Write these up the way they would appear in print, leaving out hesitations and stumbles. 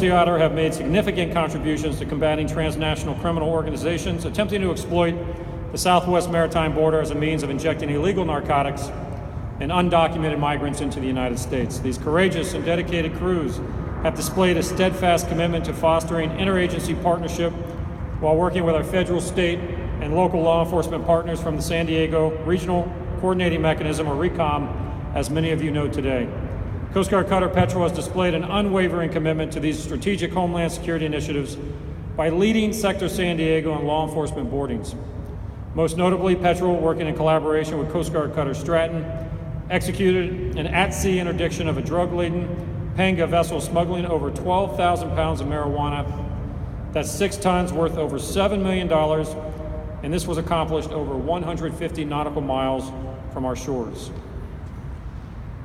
Sea Otter have made significant contributions to combating transnational criminal organizations attempting to exploit the Southwest Maritime border as a means of injecting illegal narcotics and undocumented migrants into the United States. These courageous and dedicated crews have displayed a steadfast commitment to fostering interagency partnership while working with our federal, state, and local law enforcement partners from the San Diego Regional Coordinating Mechanism, or RECOM, as many of you know today. Coast Guard Cutter Petrel has displayed an unwavering commitment to these strategic homeland security initiatives by leading Sector San Diego and law enforcement boardings. Most notably, Petrel, working in collaboration with Coast Guard Cutter Stratton, executed an at-sea interdiction of a drug-laden Panga vessel smuggling over 12,000 pounds of marijuana. That's 6 tons worth over $7 million, and this was accomplished over 150 nautical miles from our shores.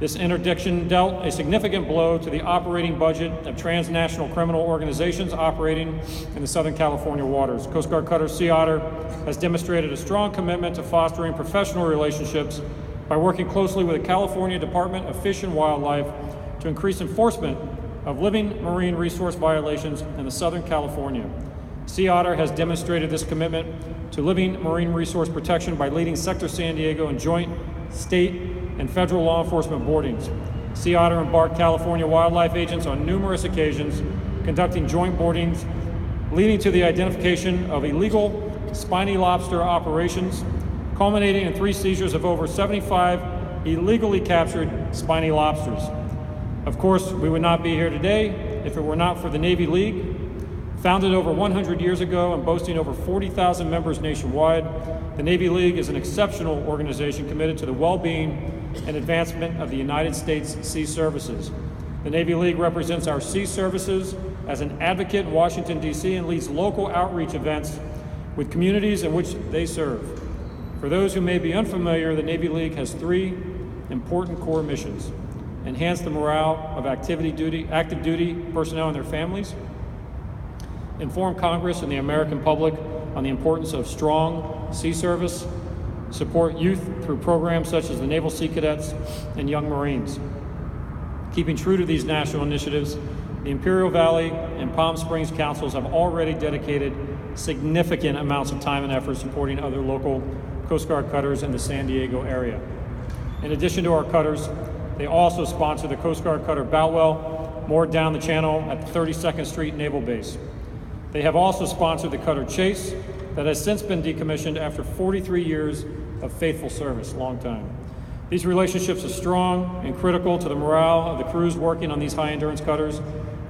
This interdiction dealt a significant blow to the operating budget of transnational criminal organizations operating in the Southern California waters. Coast Guard Cutter Sea Otter has demonstrated a strong commitment to fostering professional relationships by working closely with the California Department of Fish and Wildlife to increase enforcement of living marine resource violations in the Southern California. Sea Otter has demonstrated this commitment to living marine resource protection by leading Sector San Diego and joint, state, and federal law enforcement boardings. Sea Otter embarked California wildlife agents on numerous occasions, conducting joint boardings, leading to the identification of illegal spiny lobster operations, culminating in 3 seizures of over 75 illegally captured spiny lobsters. Of course, we would not be here today if it were not for the Navy League. Founded over 100 years ago and boasting over 40,000 members nationwide, the Navy League is an exceptional organization committed to the well-being and advancement of the United States Sea Services. The Navy League represents our sea services as an advocate in Washington, D.C., and leads local outreach events with communities in which they serve. For those who may be unfamiliar, the Navy League has 3 important core missions: enhance the morale of active duty personnel and their families, inform Congress and the American public on the importance of strong sea service, support youth through programs such as the Naval Sea Cadets and Young Marines. Keeping true to these national initiatives, the Imperial Valley and Palm Springs councils have already dedicated significant amounts of time and effort supporting other local Coast Guard cutters in the San Diego area. In addition to our cutters, they also sponsor the Coast Guard Cutter Boutwell, moored down the channel at the 32nd Street Naval Base. They have also sponsored the Cutter Chase that has since been decommissioned after 43 years of faithful service, long time. These relationships are strong and critical to the morale of the crews working on these high-endurance cutters,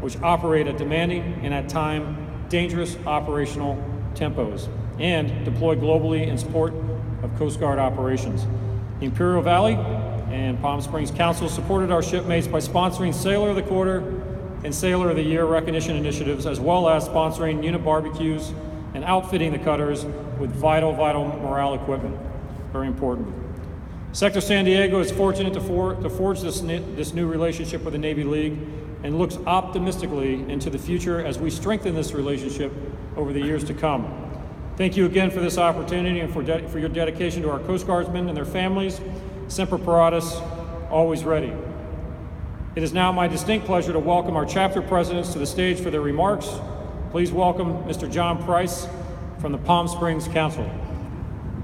which operate at demanding and at times dangerous operational tempos and deploy globally in support of Coast Guard operations. The Imperial Valley and Palm Springs Council supported our shipmates by sponsoring Sailor of the Quarter and Sailor of the Year recognition initiatives, as well as sponsoring unit barbecues and outfitting the cutters with vital morale equipment. Very important. Sector San Diego is fortunate to forge this new relationship with the Navy League and looks optimistically into the future as we strengthen this relationship over the years to come. Thank you again for this opportunity and for your dedication to our Coast Guardsmen and their families. Semper Paratus, always ready. It is now my distinct pleasure to welcome our chapter presidents to the stage for their remarks. Please welcome Mr. John Price from the Palm Springs Council.